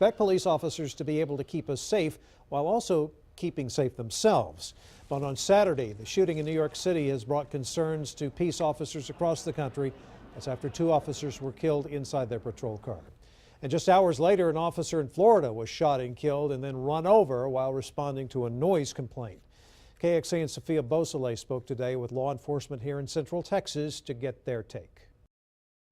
expect police officers to be able to keep us safe while also keeping safe themselves. But on Saturday, the shooting in New York City has brought concerns to peace officers across the country. That's after 2 officers were killed inside their patrol car. And just hours later, an officer in Florida was shot and killed and then run over while responding to a noise complaint. KXAN Sophia Beausoleil spoke today with law enforcement here in Central Texas to get their take.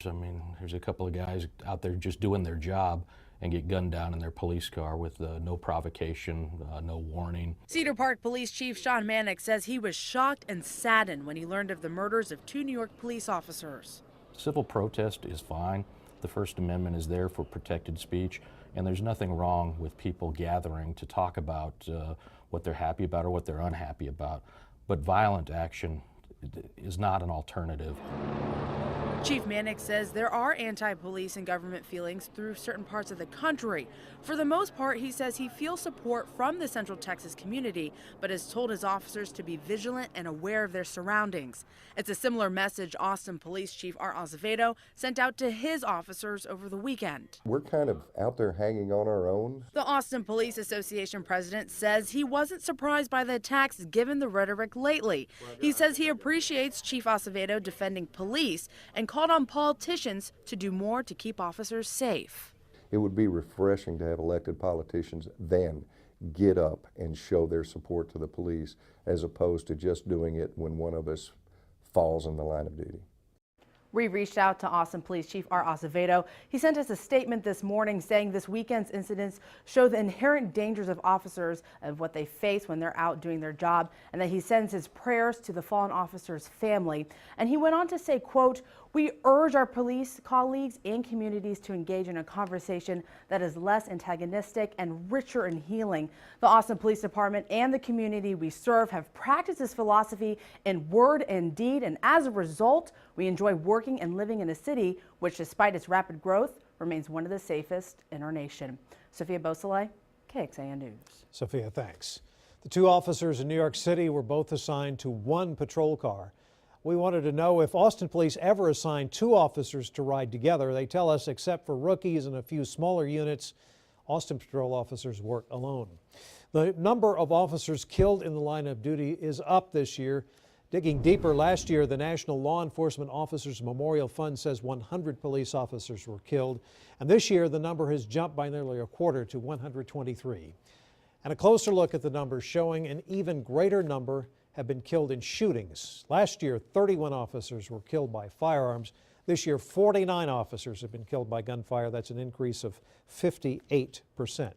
I mean, there's a couple of guys out there just doing their job and get gunned down in their police car with no provocation, no warning. Cedar Park Police Chief Sean Manick says he was shocked and saddened when he learned of the murders of 2 New York police officers. Civil protest is fine. The First Amendment is there for protected speech, and there's nothing wrong with people gathering to talk about what they're happy about or what they're unhappy about. But violent action is not an alternative. Chief Manick says there are anti-police and government feelings through certain parts of the country. For the most part, he says he feels support from the Central Texas community, but has told his officers to be vigilant and aware of their surroundings. It's a similar message Austin Police Chief Art Azevedo sent out to his officers over the weekend. We're kind of out there hanging on our own. The Austin Police Association president says he wasn't surprised by the attacks given the rhetoric lately. He says he appreciates Chief Azevedo defending police and called on politicians to do more to keep officers safe. It would be refreshing to have elected politicians then get up and show their support to the police as opposed to just doing it when one of us falls in the line of duty. We reached out to Austin Police Chief Art Azevedo. He sent us a statement this morning saying this weekend's incidents show the inherent dangers of officers, of what they face when they're out doing their job, and that he sends his prayers to the fallen officer's family. And he went on to say, quote, "We urge our police colleagues and communities to engage in a conversation that is less antagonistic and richer in healing. The Austin Police Department and the community we serve have practiced this philosophy in word and deed, and as a result, we enjoy working and living in a city which, despite its rapid growth, remains one of the safest in our nation." Sophia Beausoleil, KXAN News. Sophia, thanks. The 2 officers in New York City were both assigned to 1 patrol car. We wanted to know if Austin police ever assign 2 officers to ride together. They tell us, except for rookies and a few smaller units, Austin patrol officers work alone. The number of officers killed in the line of duty is up this year. Digging deeper, last year, the National Law Enforcement Officers Memorial Fund says 100 police officers were killed. And this year, the number has jumped by nearly a quarter to 123. And a closer look at the numbers showing an even greater number have been killed in shootings. Last year, 31 officers were killed by firearms. This year, 49 officers have been killed by gunfire. That's an increase of 58%.